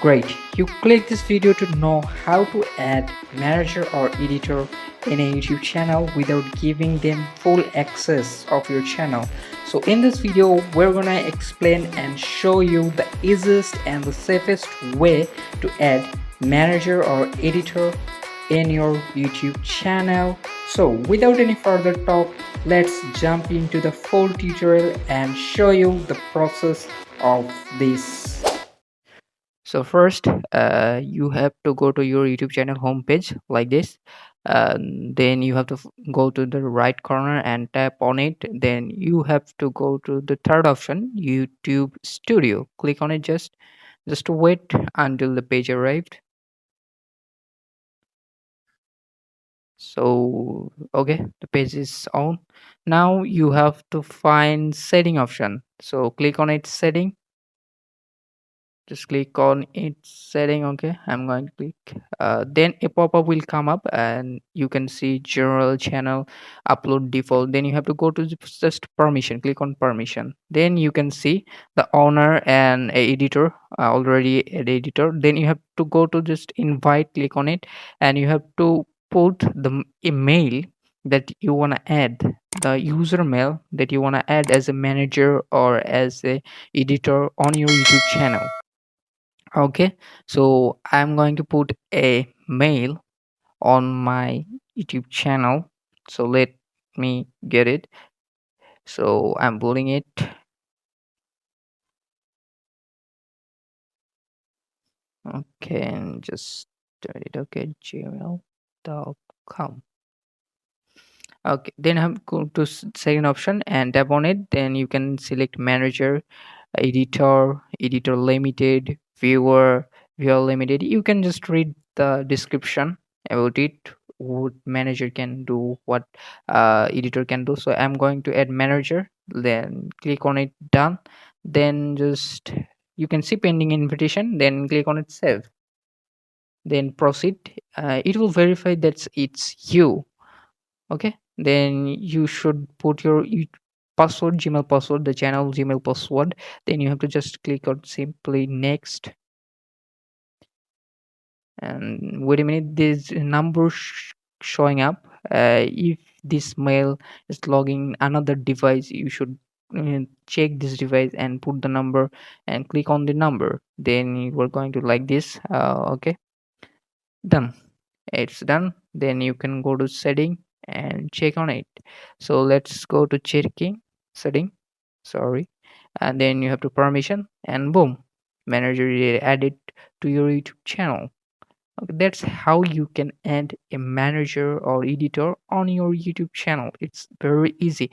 Great. You click this video to know how to add manager or editor in a YouTube channel without giving them full access of your channel. So in this video, we're gonna explain and show you the easiest and the safest way to add manager or editor in your YouTube channel. So without any further talk, let's jump into the full tutorial and show you the process of this. So first, you have to go to your YouTube channel homepage like this. Then you have to go to the right corner and tap on it. Then you have to go to the third option, YouTube Studio. Click on it. Just wait until the page arrived. So okay, the page is on. Now you have to find setting option. So click on it, setting. Just click on its setting. Okay, I'm going to click. Then a pop-up will come up and you can see general, channel, upload, default. Then you have to go to just permission. Click on permission. Then you can see the owner and a editor, already an editor. Then you have to go to just invite. Click on it and you have to put the email that you want to add, the user mail that you want to add as a manager or as a editor on your YouTube channel. Okay, so I'm going to put a mail on my YouTube channel. So let me get it. So I'm putting it. Okay, and just do it. Okay, gmail.com. Okay, then I'm going to second option and tap on it. Then you can select manager, editor limited, viewer limited. You can just read the description about it, what manager can do, what editor can do. So I'm going to add manager, then click on it, done. Then just you can see pending invitation, then click on it, save, then proceed. It will verify that it's you. Okay, then you should put your password, gmail password, the channel gmail password. Then you have to just click on simply next. And wait a minute, there's a number showing up. If this mail is logging another device, you should check this device and put the number and click on the number. Then you are going to like this. Okay, done. It's done. Then you can go to setting and check on it. So let's go to checking setting, sorry, and then you have to permission and boom, manager is added to your YouTube channel. Okay, that's how you can add a manager or editor on your YouTube channel. It's very easy.